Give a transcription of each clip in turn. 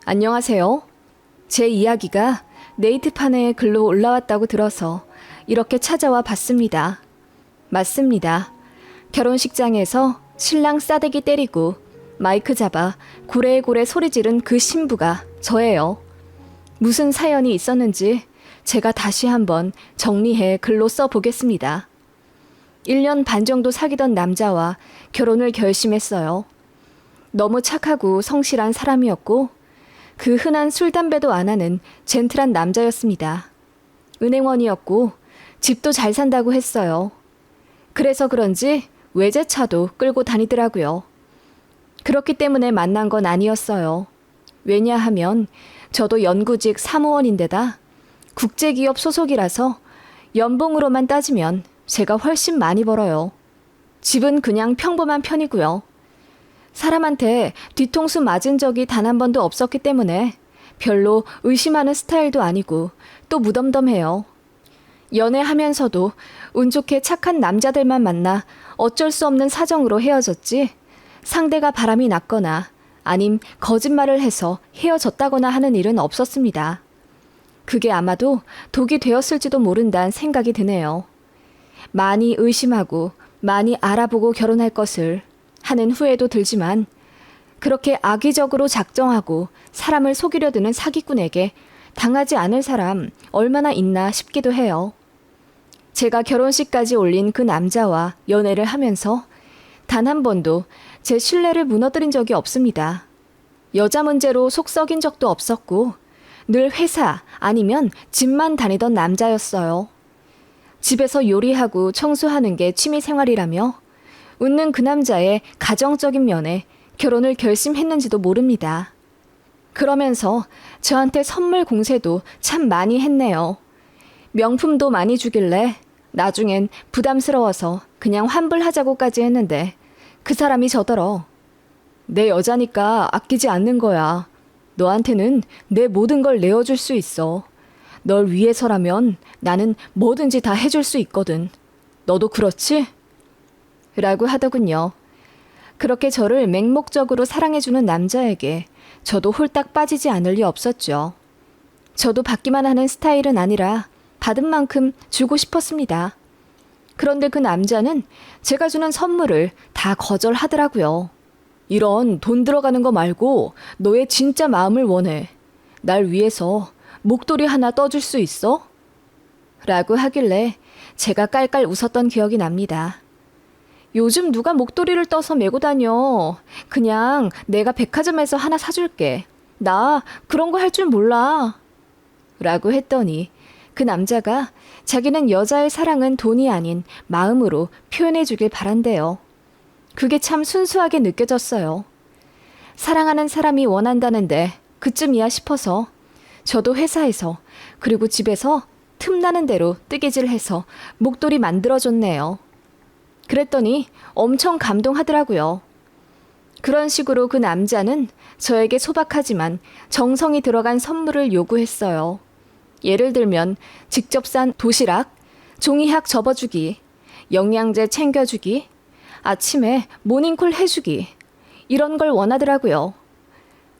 안녕하세요. 제 이야기가 네이트판에 글로 올라왔다고 들어서 이렇게 찾아와 봤습니다. 맞습니다. 결혼식장에서 신랑 싸대기 때리고 마이크 잡아 고래고래 소리 지른 그 신부가 저예요. 무슨 사연이 있었는지 제가 다시 한번 정리해 글로 써보겠습니다. 1년 반 정도 사귀던 남자와 결혼을 결심했어요. 너무 착하고 성실한 사람이었고 그 흔한 술, 담배도 안 하는 젠틀한 남자였습니다. 은행원이었고 집도 잘 산다고 했어요. 그래서 그런지 외제차도 끌고 다니더라고요. 그렇기 때문에 만난 건 아니었어요. 왜냐하면 저도 연구직 사무원인데다 국제기업 소속이라서 연봉으로만 따지면 제가 훨씬 많이 벌어요. 집은 그냥 평범한 편이고요. 사람한테 뒤통수 맞은 적이 단 한 번도 없었기 때문에 별로 의심하는 스타일도 아니고 또 무덤덤해요. 연애하면서도 운 좋게 착한 남자들만 만나 어쩔 수 없는 사정으로 헤어졌지 상대가 바람이 났거나 아님 거짓말을 해서 헤어졌다거나 하는 일은 없었습니다. 그게 아마도 독이 되었을지도 모른다는 생각이 드네요. 많이 의심하고 많이 알아보고 결혼할 것을 하는 후회도 들지만 그렇게 악의적으로 작정하고 사람을 속이려 드는 사기꾼에게 당하지 않을 사람 얼마나 있나 싶기도 해요. 제가 결혼식까지 올린 그 남자와 연애를 하면서 단 한 번도 제 신뢰를 무너뜨린 적이 없습니다. 여자 문제로 속 썩인 적도 없었고 늘 회사 아니면 집만 다니던 남자였어요. 집에서 요리하고 청소하는 게 취미 생활이라며 웃는 그 남자의 가정적인 면에 결혼을 결심했는지도 모릅니다. 그러면서 저한테 선물 공세도 참 많이 했네요. 명품도 많이 주길래 나중엔 부담스러워서 그냥 환불하자고까지 했는데 그 사람이 저더러 내 여자니까 아끼지 않는 거야. 너한테는 내 모든 걸 내어줄 수 있어. 널 위해서라면 나는 뭐든지 다 해줄 수 있거든. 너도 그렇지? 라고 하더군요. 그렇게 저를 맹목적으로 사랑해주는 남자에게 저도 홀딱 빠지지 않을 리 없었죠. 저도 받기만 하는 스타일은 아니라 받은 만큼 주고 싶었습니다. 그런데 그 남자는 제가 주는 선물을 다 거절하더라고요. 이런 돈 들어가는 거 말고 너의 진짜 마음을 원해. 날 위해서 목도리 하나 떠줄 수 있어? 라고 하길래 제가 깔깔 웃었던 기억이 납니다. 요즘 누가 목도리를 떠서 메고 다녀. 그냥 내가 백화점에서 하나 사줄게. 나 그런 거 할 줄 몰라. 라고 했더니 그 남자가 자기는 여자의 사랑은 돈이 아닌 마음으로 표현해 주길 바란대요. 그게 참 순수하게 느껴졌어요. 사랑하는 사람이 원한다는데 그쯤이야 싶어서 저도 회사에서 그리고 집에서 틈나는 대로 뜨개질해서 목도리 만들어줬네요. 그랬더니 엄청 감동하더라고요. 그런 식으로 그 남자는 저에게 소박하지만 정성이 들어간 선물을 요구했어요. 예를 들면 직접 산 도시락, 종이학 접어주기, 영양제 챙겨주기, 아침에 모닝콜 해주기 이런 걸 원하더라고요.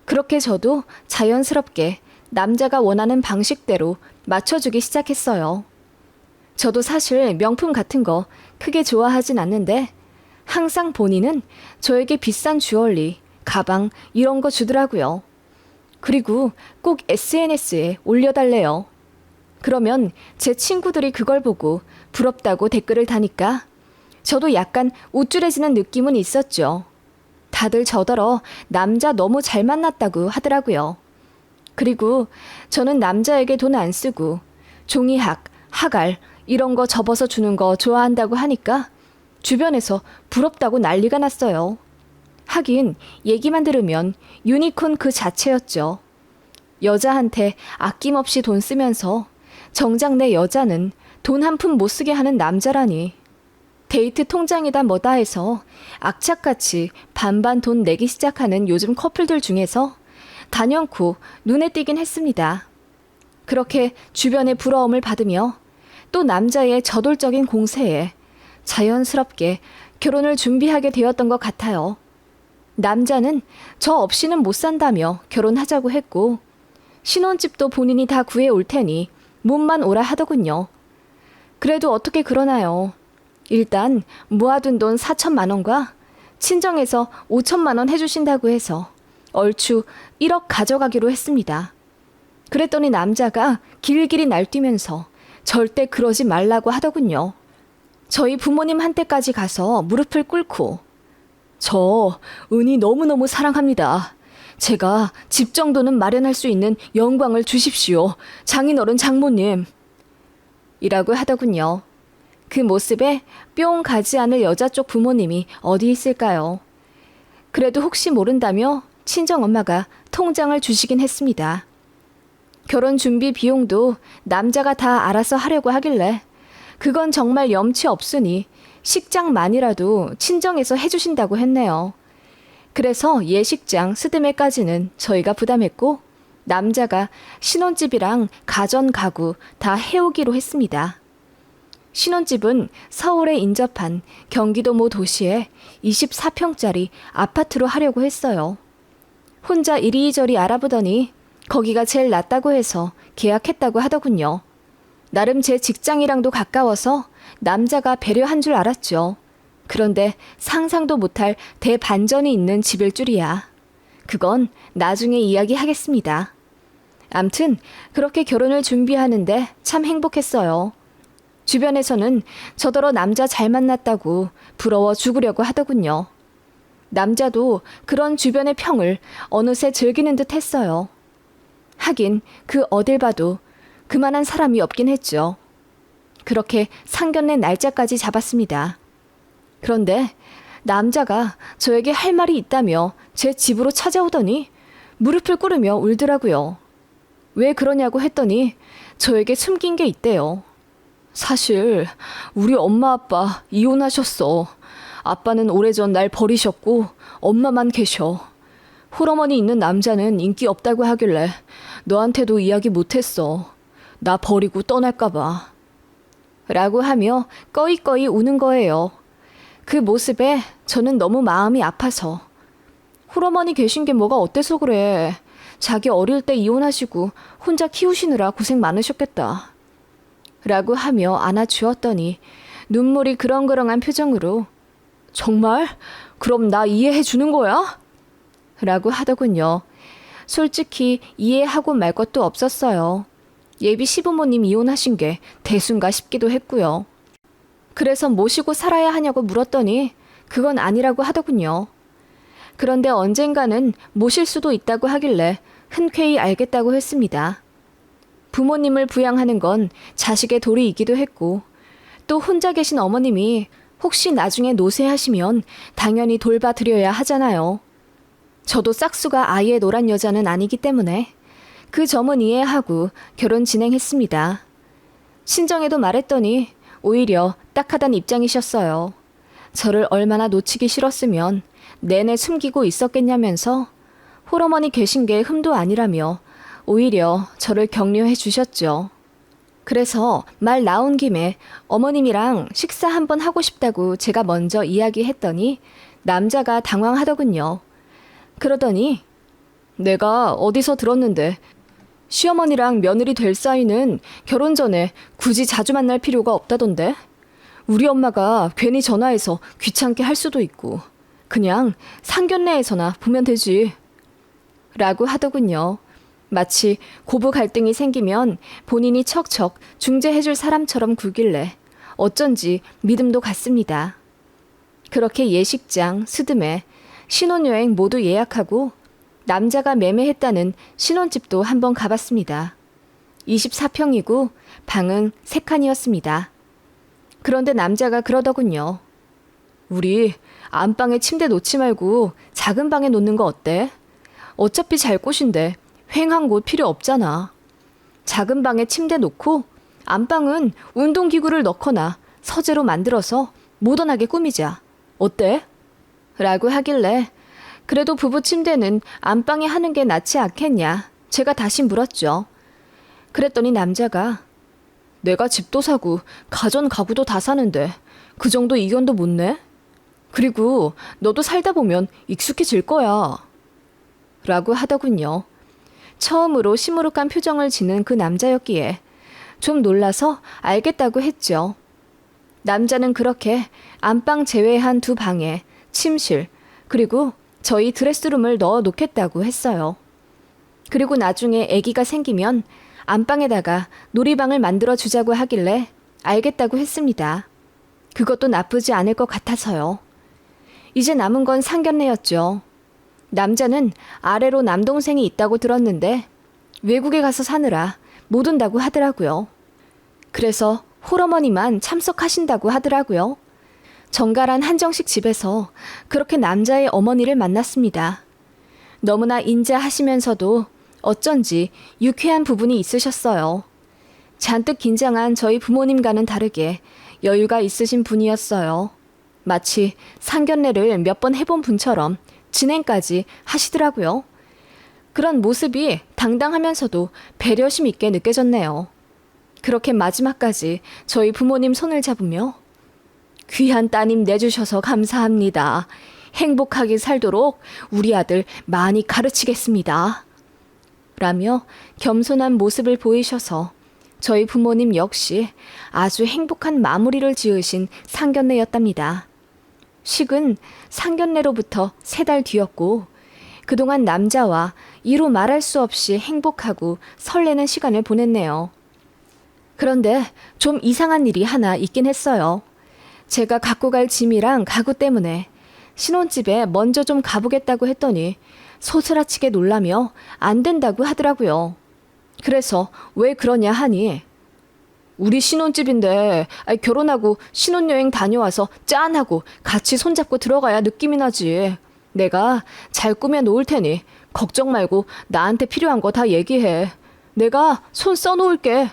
그렇게 저도 자연스럽게 남자가 원하는 방식대로 맞춰주기 시작했어요. 저도 사실 명품 같은 거 크게 좋아하진 않는데 항상 본인은 저에게 비싼 주얼리, 가방 이런 거 주더라고요. 그리고 꼭 SNS에 올려달래요. 그러면 제 친구들이 그걸 보고 부럽다고 댓글을 다니까 저도 약간 우쭐해지는 느낌은 있었죠. 다들 저더러 남자 너무 잘 만났다고 하더라고요. 그리고 저는 남자에게 돈 안 쓰고 종이학, 학알 이런 거 접어서 주는 거 좋아한다고 하니까 주변에서 부럽다고 난리가 났어요. 하긴 얘기만 들으면 유니콘 그 자체였죠. 여자한테 아낌없이 돈 쓰면서 정작 내 여자는 돈 한 푼 못 쓰게 하는 남자라니. 데이트 통장이다 뭐다 해서 악착같이 반반 돈 내기 시작하는 요즘 커플들 중에서 단연코 눈에 띄긴 했습니다. 그렇게 주변의 부러움을 받으며 또 남자의 저돌적인 공세에 자연스럽게 결혼을 준비하게 되었던 것 같아요. 남자는 저 없이는 못 산다며 결혼하자고 했고 신혼집도 본인이 다 구해올 테니 몸만 오라 하더군요. 그래도 어떻게 그러나요? 일단 모아둔 돈 4천만 원과 친정에서 5천만 원 해주신다고 해서 얼추 1억 가져가기로 했습니다. 그랬더니 남자가 길길이 날뛰면서 절대 그러지 말라고 하더군요. 저희 부모님한테까지 가서 무릎을 꿇고 저 은희 너무너무 사랑합니다. 제가 집 정도는 마련할 수 있는 영광을 주십시오. 장인어른 장모님. 이라고 하더군요. 그 모습에 뿅 가지 않을 여자 쪽 부모님이 어디 있을까요? 그래도 혹시 모른다며 친정엄마가 통장을 주시긴 했습니다. 결혼 준비 비용도 남자가 다 알아서 하려고 하길래 그건 정말 염치 없으니 식장만이라도 친정에서 해주신다고 했네요. 그래서 예식장 스드메까지는 저희가 부담했고 남자가 신혼집이랑 가전 가구 다 해오기로 했습니다. 신혼집은 서울에 인접한 경기도 모 도시에 24평짜리 아파트로 하려고 했어요. 혼자 이리저리 알아보더니 거기가 제일 낫다고 해서 계약했다고 하더군요. 나름 제 직장이랑도 가까워서 남자가 배려한 줄 알았죠. 그런데 상상도 못할 대반전이 있는 집일 줄이야. 그건 나중에 이야기하겠습니다. 암튼 그렇게 결혼을 준비하는데 참 행복했어요. 주변에서는 저더러 남자 잘 만났다고 부러워 죽으려고 하더군요. 남자도 그런 주변의 평을 어느새 즐기는 듯 했어요. 하긴 그 어딜 봐도 그만한 사람이 없긴 했죠. 그렇게 상견례 날짜까지 잡았습니다. 그런데 남자가 저에게 할 말이 있다며 제 집으로 찾아오더니 무릎을 꿇으며 울더라고요. 왜 그러냐고 했더니 저에게 숨긴 게 있대요. 사실 우리 엄마 아빠 이혼하셨어. 아빠는 오래전 날 버리셨고 엄마만 계셔. 홀어머니 있는 남자는 인기 없다고 하길래 너한테도 이야기 못했어. 나 버리고 떠날까 봐. 라고 하며 꺼이꺼이 우는 거예요. 그 모습에 저는 너무 마음이 아파서 홀어머니 계신 게 뭐가 어때서 그래. 자기 어릴 때 이혼하시고 혼자 키우시느라 고생 많으셨겠다. 라고 하며 안아주었더니 눈물이 그렁그렁한 표정으로 정말? 그럼 나 이해해 주는 거야? 라고 하더군요. 솔직히 이해하고 말 것도 없었어요. 예비 시부모님 이혼하신 게 대수인가 싶기도 했고요. 그래서 모시고 살아야 하냐고 물었더니 그건 아니라고 하더군요. 그런데 언젠가는 모실 수도 있다고 하길래 흔쾌히 알겠다고 했습니다. 부모님을 부양하는 건 자식의 도리이기도 했고 또 혼자 계신 어머님이 혹시 나중에 노쇠하시면 당연히 돌봐드려야 하잖아요. 저도 싹수가 아이의 노란 여자는 아니기 때문에 그 점은 이해하고 결혼 진행했습니다. 친정에도 말했더니 오히려 딱하단 입장이셨어요. 저를 얼마나 놓치기 싫었으면 내내 숨기고 있었겠냐면서 홀어머니 계신 게 흠도 아니라며 오히려 저를 격려해 주셨죠. 그래서 말 나온 김에 어머님이랑 식사 한번 하고 싶다고 제가 먼저 이야기했더니 남자가 당황하더군요. 그러더니 내가 어디서 들었는데 시어머니랑 며느리 될 사이는 결혼 전에 굳이 자주 만날 필요가 없다던데? 우리 엄마가 괜히 전화해서 귀찮게 할 수도 있고 그냥 상견례에서나 보면 되지. 라고 하더군요. 마치 고부 갈등이 생기면 본인이 척척 중재해줄 사람처럼 굴길래 어쩐지 믿음도 갔습니다. 그렇게 예식장, 스드메, 신혼여행 모두 예약하고 남자가 매매했다는 신혼집도 한번 가봤습니다. 24평이고 방은 3칸이었습니다. 그런데 남자가 그러더군요. 우리 안방에 침대 놓지 말고 작은 방에 놓는 거 어때? 어차피 잘 곳인데 휑한 곳 필요 없잖아. 작은 방에 침대 놓고 안방은 운동기구를 넣거나 서재로 만들어서 모던하게 꾸미자. 어때? 라고 하길래 그래도 부부 침대는 안방에 하는 게 낫지 않겠냐. 제가 다시 물었죠. 그랬더니 남자가 내가 집도 사고 가전 가구도 다 사는데 그 정도 이견도 못 내? 그리고 너도 살다 보면 익숙해질 거야. 라고 하더군요. 처음으로 시무룩한 표정을 지는 그 남자였기에 좀 놀라서 알겠다고 했죠. 남자는 그렇게 안방 제외한 두 방에 침실, 그리고 저희 드레스룸을 넣어 놓겠다고 했어요. 그리고 나중에 아기가 생기면 안방에다가 놀이방을 만들어 주자고 하길래 알겠다고 했습니다. 그것도 나쁘지 않을 것 같아서요. 이제 남은 건 상견례였죠. 남자는 아래로 남동생이 있다고 들었는데 외국에 가서 사느라 못 온다고 하더라고요. 그래서 홀어머니만 참석하신다고 하더라고요. 정갈한 한정식 집에서 그렇게 남자의 어머니를 만났습니다. 너무나 인자하시면서도 어쩐지 유쾌한 부분이 있으셨어요. 잔뜩 긴장한 저희 부모님과는 다르게 여유가 있으신 분이었어요. 마치 상견례를 몇 번 해본 분처럼 진행까지 하시더라고요. 그런 모습이 당당하면서도 배려심 있게 느껴졌네요. 그렇게 마지막까지 저희 부모님 손을 잡으며 귀한 따님 내주셔서 감사합니다. 행복하게 살도록 우리 아들 많이 가르치겠습니다. 라며 겸손한 모습을 보이셔서 저희 부모님 역시 아주 행복한 마무리를 지으신 상견례였답니다. 식은 상견례로부터 3달 뒤였고 그동안 남자와 이루 말할 수 없이 행복하고 설레는 시간을 보냈네요. 그런데 좀 이상한 일이 하나 있긴 했어요. 제가 갖고 갈 짐이랑 가구 때문에 신혼집에 먼저 좀 가보겠다고 했더니 소스라치게 놀라며 안 된다고 하더라고요. 그래서 왜 그러냐 하니 우리 신혼집인데 결혼하고 신혼여행 다녀와서 짠하고 같이 손잡고 들어가야 느낌이 나지. 내가 잘 꾸며 놓을 테니 걱정 말고 나한테 필요한 거 다 얘기해. 내가 손 써놓을게.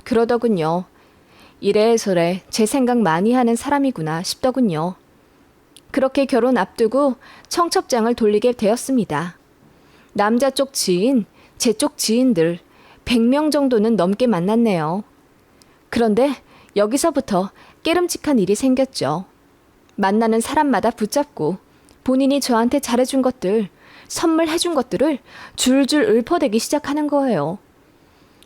그러더군요. 이래저래 제 생각 많이 하는 사람이구나 싶더군요. 그렇게 결혼 앞두고 청첩장을 돌리게 되었습니다. 남자 쪽 지인, 제 쪽 지인들 100명 정도는 넘게 만났네요. 그런데 여기서부터 깨름직한 일이 생겼죠. 만나는 사람마다 붙잡고 본인이 저한테 잘해준 것들, 선물해준 것들을 줄줄 읊어대기 시작하는 거예요.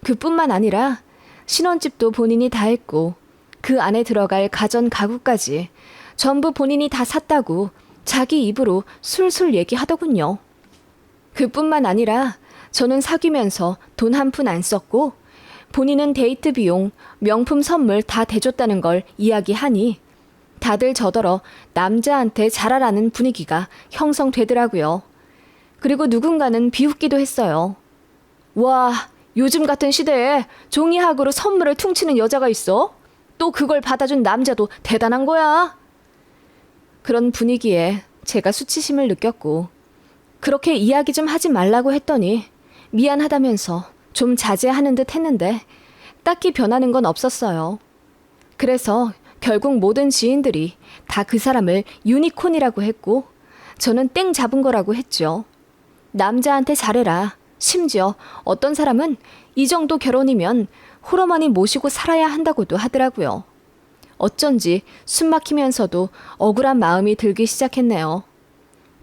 그뿐만 아니라 신혼집도 본인이 다 했고 그 안에 들어갈 가전 가구까지 전부 본인이 다 샀다고 자기 입으로 술술 얘기하더군요. 그뿐만 아니라 저는 사귀면서 돈 한 푼 안 썼고 본인은 데이트 비용, 명품 선물 다 대줬다는 걸 이야기하니 다들 저더러 남자한테 잘하라는 분위기가 형성되더라고요. 그리고 누군가는 비웃기도 했어요. 와, 요즘 같은 시대에 종이학으로 선물을 퉁치는 여자가 있어? 또 그걸 받아준 남자도 대단한 거야. 그런 분위기에 제가 수치심을 느꼈고 그렇게 이야기 좀 하지 말라고 했더니 미안하다면서 좀 자제하는 듯 했는데 딱히 변하는 건 없었어요. 그래서 결국 모든 지인들이 다 그 사람을 유니콘이라고 했고 저는 땡 잡은 거라고 했죠. 남자한테 잘해라. 심지어 어떤 사람은 이 정도 결혼이면 홀어머니 모시고 살아야 한다고도 하더라고요. 어쩐지 숨 막히면서도 억울한 마음이 들기 시작했네요.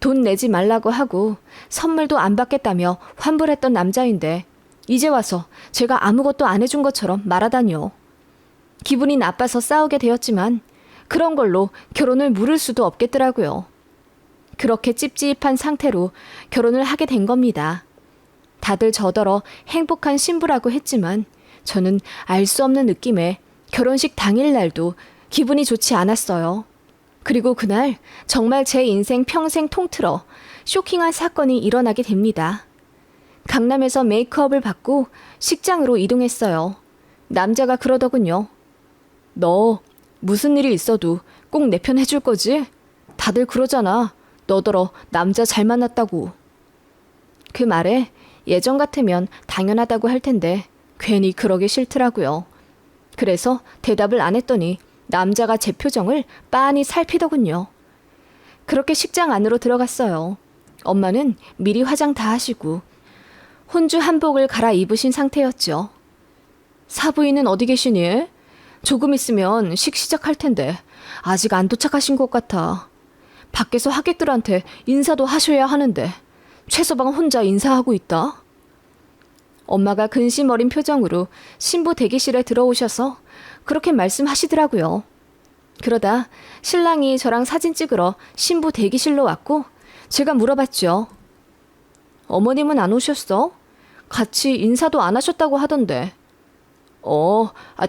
돈 내지 말라고 하고 선물도 안 받겠다며 환불했던 남자인데 이제 와서 제가 아무것도 안 해준 것처럼 말하다니요. 기분이 나빠서 싸우게 되었지만 그런 걸로 결혼을 물을 수도 없겠더라고요. 그렇게 찝찝한 상태로 결혼을 하게 된 겁니다. 다들 저더러 행복한 신부라고 했지만 저는 알 수 없는 느낌에 결혼식 당일날도 기분이 좋지 않았어요. 그리고 그날 정말 제 인생 평생 통틀어 쇼킹한 사건이 일어나게 됩니다. 강남에서 메이크업을 받고 식장으로 이동했어요. 남자가 그러더군요. 너 무슨 일이 있어도 꼭 내 편 해줄 거지? 다들 그러잖아. 너더러 남자 잘 만났다고. 그 말에 예전 같으면 당연하다고 할 텐데 괜히 그러기 싫더라고요. 그래서 대답을 안 했더니 남자가 제 표정을 빤히 살피더군요. 그렇게 식장 안으로 들어갔어요. 엄마는 미리 화장 다 하시고 혼주 한복을 갈아입으신 상태였죠. 사부인은 어디 계시니? 조금 있으면 식 시작할 텐데 아직 안 도착하신 것 같아. 밖에서 하객들한테 인사도 하셔야 하는데 최서방 혼자 인사하고 있다. 엄마가 근심 어린 표정으로 신부 대기실에 들어오셔서 그렇게 말씀하시더라고요. 그러다 신랑이 저랑 사진 찍으러 신부 대기실로 왔고 제가 물어봤죠. 어머님은 안 오셨어? 같이 인사도 안 하셨다고 하던데.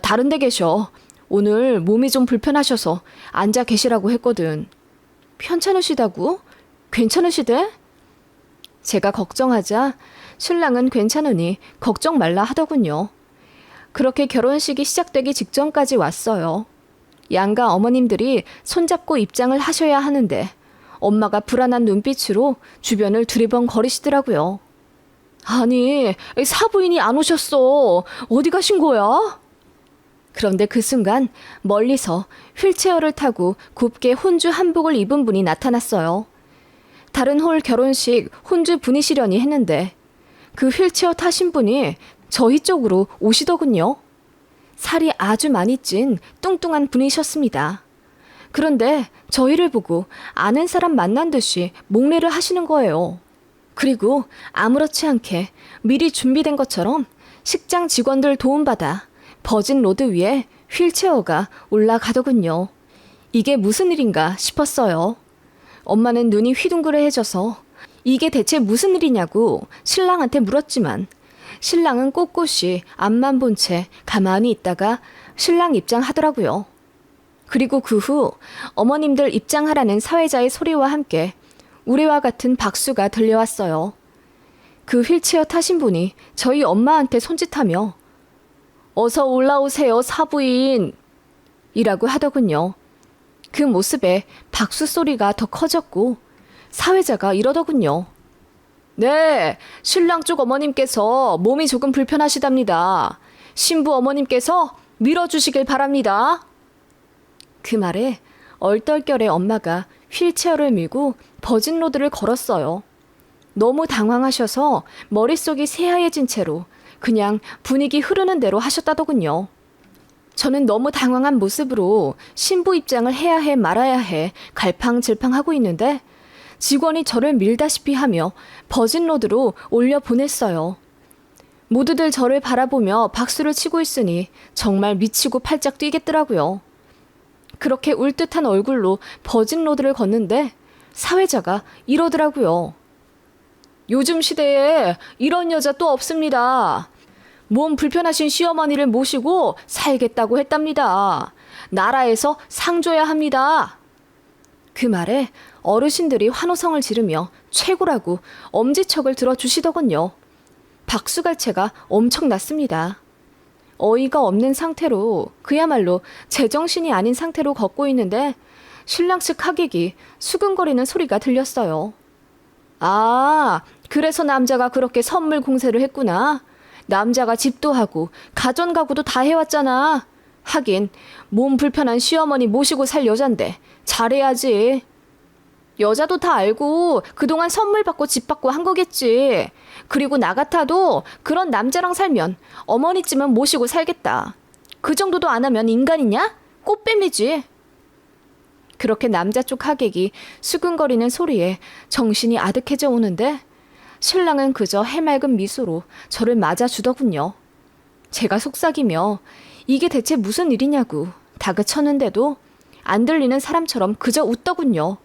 다른 데 계셔. 오늘 몸이 좀 불편하셔서 앉아 계시라고 했거든. 편찮으시다고? 괜찮으시대? 제가 걱정하자 신랑은 괜찮으니 걱정 말라 하더군요. 그렇게 결혼식이 시작되기 직전까지 왔어요. 양가 어머님들이 손잡고 입장을 하셔야 하는데 엄마가 불안한 눈빛으로 주변을 두리번거리시더라고요. 아니, 사부인이 안 오셨어. 어디 가신 거야? 그런데 그 순간 멀리서 휠체어를 타고 곱게 혼주 한복을 입은 분이 나타났어요. 다른 홀 결혼식 혼주 분이시려니 했는데 그 휠체어 타신 분이 저희 쪽으로 오시더군요. 살이 아주 많이 찐 뚱뚱한 분이셨습니다. 그런데 저희를 보고 아는 사람 만난 듯이 목례를 하시는 거예요. 그리고 아무렇지 않게 미리 준비된 것처럼 식장 직원들 도움받아 버진 로드 위에 휠체어가 올라가더군요. 이게 무슨 일인가 싶었어요. 엄마는 눈이 휘둥그레해져서 이게 대체 무슨 일이냐고 신랑한테 물었지만 신랑은 꼿꼿이 앞만 본 채 가만히 있다가 신랑 입장하더라고요. 그리고 그 후 어머님들 입장하라는 사회자의 소리와 함께 우레와 같은 박수가 들려왔어요. 그 휠체어 타신 분이 저희 엄마한테 손짓하며 어서 올라오세요 사부인 이라고 하더군요. 그 모습에 박수 소리가 더 커졌고 사회자가 이러더군요. 네, 신랑 쪽 어머님께서 몸이 조금 불편하시답니다. 신부 어머님께서 밀어주시길 바랍니다. 그 말에 얼떨결에 엄마가 휠체어를 밀고 버진로드를 걸었어요. 너무 당황하셔서 머릿속이 새하얘진 채로 그냥 분위기 흐르는 대로 하셨다더군요. 저는 너무 당황한 모습으로 신부 입장을 해야 해 말아야 해 갈팡질팡하고 있는데 직원이 저를 밀다시피 하며 버진로드로 올려보냈어요. 모두들 저를 바라보며 박수를 치고 있으니 정말 미치고 팔짝 뛰겠더라고요. 그렇게 울듯한 얼굴로 버진로드를 걷는데 사회자가 이러더라고요. 요즘 시대에 이런 여자 또 없습니다. 몸 불편하신 시어머니를 모시고 살겠다고 했답니다. 나라에서 상 줘야 합니다. 그 말에 어르신들이 환호성을 지르며 최고라고 엄지척을 들어주시더군요. 박수갈채가 엄청났습니다. 어이가 없는 상태로 그야말로 제정신이 아닌 상태로 걷고 있는데 신랑 측 하객이 수근거리는 소리가 들렸어요. 아, 그래서 남자가 그렇게 선물 공세를 했구나. 남자가 집도 하고 가전가구도 다 해왔잖아. 하긴 몸 불편한 시어머니 모시고 살 여잔데 잘해야지. 여자도 다 알고 그동안 선물 받고 집 받고 한 거겠지. 그리고 나 같아도 그런 남자랑 살면 어머니쯤은 모시고 살겠다. 그 정도도 안 하면 인간이냐? 꽃뱀이지. 그렇게 남자 쪽 하객이 수근거리는 소리에 정신이 아득해져 오는데 신랑은 그저 해맑은 미소로 저를 맞아주더군요. 제가 속삭이며 이게 대체 무슨 일이냐고 다그쳤는데도 안 들리는 사람처럼 그저 웃더군요.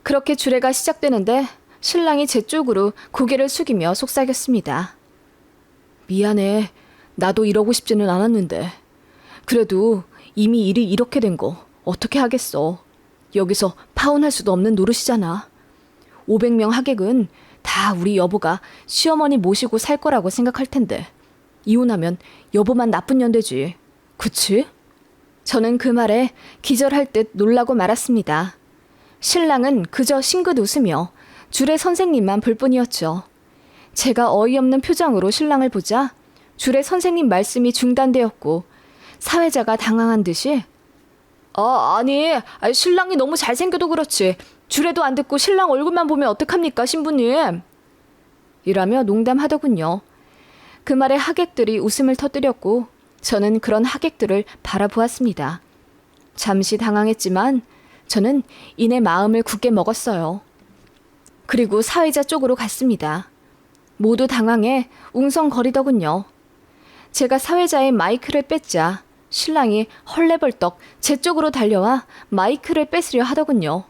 그렇게 주례가 시작되는데 신랑이 제 쪽으로 고개를 숙이며 속삭였습니다. 미안해. 나도 이러고 싶지는 않았는데. 그래도 이미 일이 이렇게 된 거 어떻게 하겠어. 여기서 파혼할 수도 없는 노릇이잖아. 500명 하객은 다 우리 여보가 시어머니 모시고 살 거라고 생각할 텐데 이혼하면 여보만 나쁜 년되지. 그치? 저는 그 말에 기절할 듯 놀라고 말았습니다. 신랑은 그저 싱긋 웃으며 주례 선생님만 볼 뿐이었죠. 제가 어이없는 표정으로 신랑을 보자 주례 선생님 말씀이 중단되었고 사회자가 당황한 듯이 아니 신랑이 너무 잘생겨도 그렇지 주례도 안 듣고 신랑 얼굴만 보면 어떡합니까 신부님? 이라며 농담하더군요. 그 말에 하객들이 웃음을 터뜨렸고 저는 그런 하객들을 바라보았습니다. 잠시 당황했지만 저는 이내 마음을 굳게 먹었어요. 그리고 사회자 쪽으로 갔습니다. 모두 당황해 웅성거리더군요. 제가 사회자의 마이크를 뺐자 신랑이 헐레벌떡 제 쪽으로 달려와 마이크를 뺏으려 하더군요.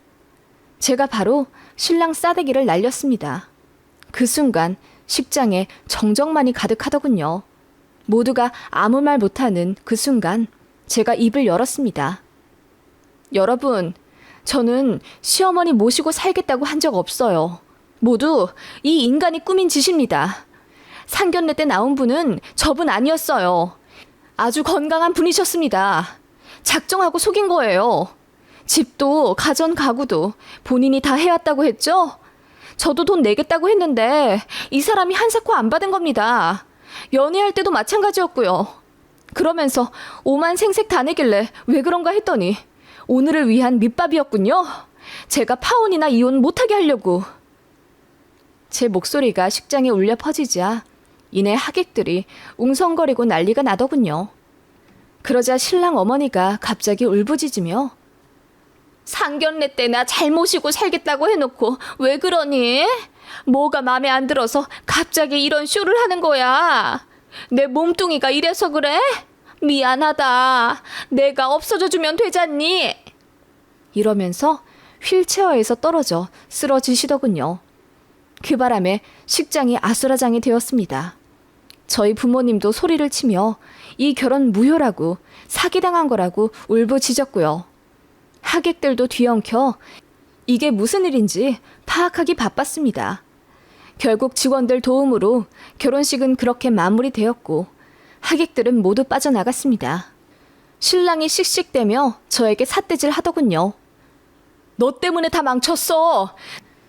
제가 바로 신랑 싸대기를 날렸습니다. 그 순간 식장에 정적만이 가득하더군요. 모두가 아무 말 못하는 그 순간 제가 입을 열었습니다. 여러분, 저는 시어머니 모시고 살겠다고 한 적 없어요. 모두 이 인간이 꾸민 짓입니다. 상견례 때 나온 분은 저분 아니었어요. 아주 건강한 분이셨습니다. 작정하고 속인 거예요. 집도 가전 가구도 본인이 다 해왔다고 했죠? 저도 돈 내겠다고 했는데 이 사람이 한사코 안 받은 겁니다. 연애할 때도 마찬가지였고요. 그러면서 오만 생색 다 내길래 왜 그런가 했더니 오늘을 위한 밑밥이었군요. 제가 파혼이나 이혼 못하게 하려고. 제 목소리가 식장에 울려 퍼지자 이내 하객들이 웅성거리고 난리가 나더군요. 그러자 신랑 어머니가 갑자기 울부짖으며 상견례 때나 잘 모시고 살겠다고 해놓고 왜 그러니? 뭐가 마음에 안 들어서 갑자기 이런 쇼를 하는 거야. 내 몸뚱이가 이래서 그래? 미안하다. 내가 없어져 주면 되잖니? 이러면서 휠체어에서 떨어져 쓰러지시더군요. 그 바람에 식장이 아수라장이 되었습니다. 저희 부모님도 소리를 치며 이 결혼 무효라고 사기당한 거라고 울부짖었고요. 하객들도 뒤엉켜 이게 무슨 일인지 파악하기 바빴습니다. 결국 직원들 도움으로 결혼식은 그렇게 마무리되었고 하객들은 모두 빠져나갔습니다. 신랑이 씩씩대며 저에게 삿대질 하더군요. 너 때문에 다 망쳤어.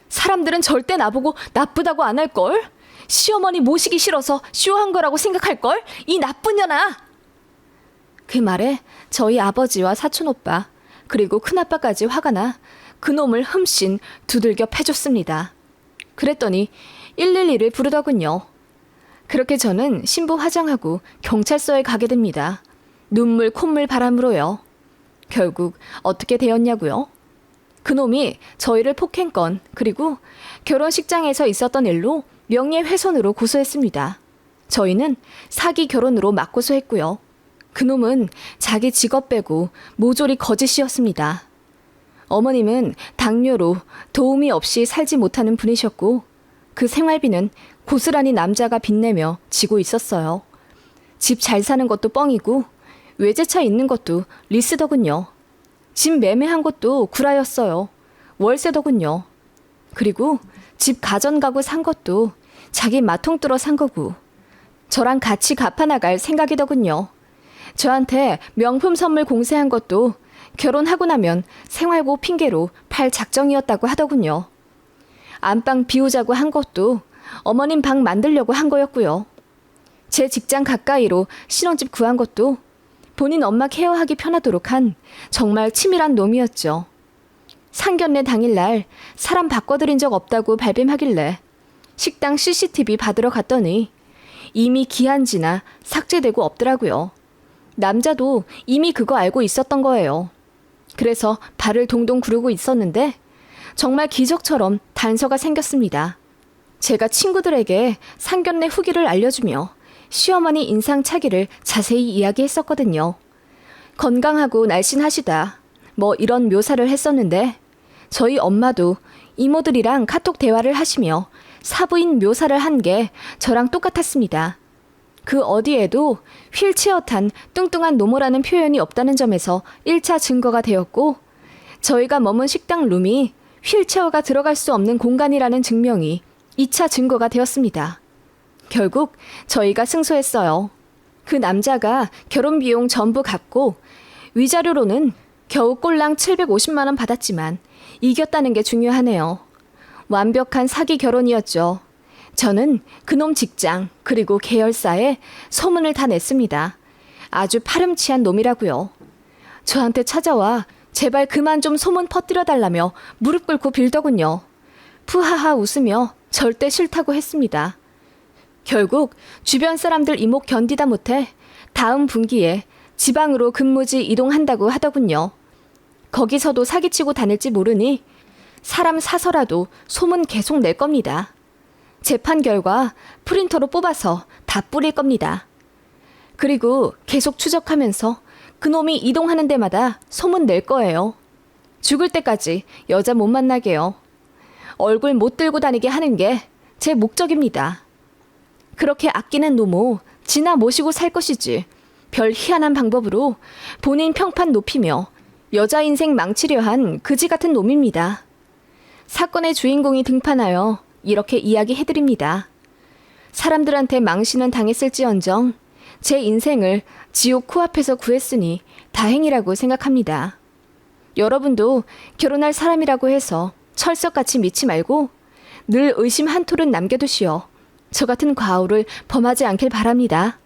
사람들은 절대 나보고 나쁘다고 안 할걸? 시어머니 모시기 싫어서 쇼한 거라고 생각할걸? 이 나쁜 년아! 그 말에 저희 아버지와 사촌오빠 그리고 큰아빠까지 화가 나 그놈을 흠씬 두들겨 패줬습니다. 그랬더니 112를 부르더군요. 그렇게 저는 신부 화장하고 경찰서에 가게 됩니다. 눈물 콧물 바람으로요. 결국 어떻게 되었냐고요? 그놈이 저희를 폭행건 그리고 결혼식장에서 있었던 일로 명예훼손으로 고소했습니다. 저희는 사기 결혼으로 맞고소했고요. 그놈은 자기 직업 빼고 모조리 거짓이었습니다. 어머님은 당뇨로 도움이 없이 살지 못하는 분이셨고 그 생활비는 고스란히 남자가 빚내며 지고 있었어요. 집 잘 사는 것도 뻥이고 외제차 있는 것도 리스더군요. 집 매매한 것도 구라였어요. 월세더군요. 그리고 집 가전가구 산 것도 자기 마통 뚫어 산 거고 저랑 같이 갚아나갈 생각이더군요. 저한테 명품 선물 공세한 것도 결혼하고 나면 생활보 핑계로 팔 작정이었다고 하더군요. 안방 비우자고 한 것도 어머님 방 만들려고 한 거였고요. 제 직장 가까이로 신혼집 구한 것도 본인 엄마 케어하기 편하도록 한 정말 치밀한 놈이었죠. 상견례 당일날 사람 바꿔드린 적 없다고 발뺌하길래 식당 CCTV 받으러 갔더니 이미 기한 지나 삭제되고 없더라고요. 남자도 이미 그거 알고 있었던 거예요. 그래서 발을 동동 구르고 있었는데 정말 기적처럼 단서가 생겼습니다. 제가 친구들에게 상견례 후기를 알려주며 시어머니 인상차기를 자세히 이야기했었거든요. 건강하고 날씬하시다. 뭐 이런 묘사를 했었는데 저희 엄마도 이모들이랑 카톡 대화를 하시며 사부인 묘사를 한 게 저랑 똑같았습니다. 그 어디에도 휠체어 탄 뚱뚱한 노모라는 표현이 없다는 점에서 1차 증거가 되었고 저희가 머문 식당 룸이 휠체어가 들어갈 수 없는 공간이라는 증명이 2차 증거가 되었습니다. 결국 저희가 승소했어요. 그 남자가 결혼 비용 전부 갚고 위자료로는 겨우 꼴랑 750만 원 받았지만 이겼다는 게 중요하네요. 완벽한 사기 결혼이었죠. 저는 그놈 직장 그리고 계열사에 소문을 다 냈습니다. 아주 파렴치한 놈이라고요. 저한테 찾아와 제발 그만 좀 소문 퍼뜨려달라며 무릎 꿇고 빌더군요. 푸하하 웃으며 절대 싫다고 했습니다. 결국 주변 사람들 이목 견디다 못해 다음 분기에 지방으로 근무지 이동한다고 하더군요. 거기서도 사기치고 다닐지 모르니 사람 사서라도 소문 계속 낼 겁니다. 재판 결과 프린터로 뽑아서 다 뿌릴 겁니다. 그리고 계속 추적하면서 그놈이 이동하는 데마다 소문 낼 거예요. 죽을 때까지 여자 못 만나게요. 얼굴 못 들고 다니게 하는 게 제 목적입니다. 그렇게 아끼는 노모 지나 모시고 살 것이지 별 희한한 방법으로 본인 평판 높이며 여자 인생 망치려 한 그지 같은 놈입니다. 사건의 주인공이 등판하여 이렇게 이야기해드립니다. 사람들한테 망신은 당했을지언정 제 인생을 지옥 코앞에서 구했으니 다행이라고 생각합니다. 여러분도 결혼할 사람이라고 해서 철석같이 믿지 말고 늘 의심 한 톨은 남겨두시어 저 같은 과오를 범하지 않길 바랍니다.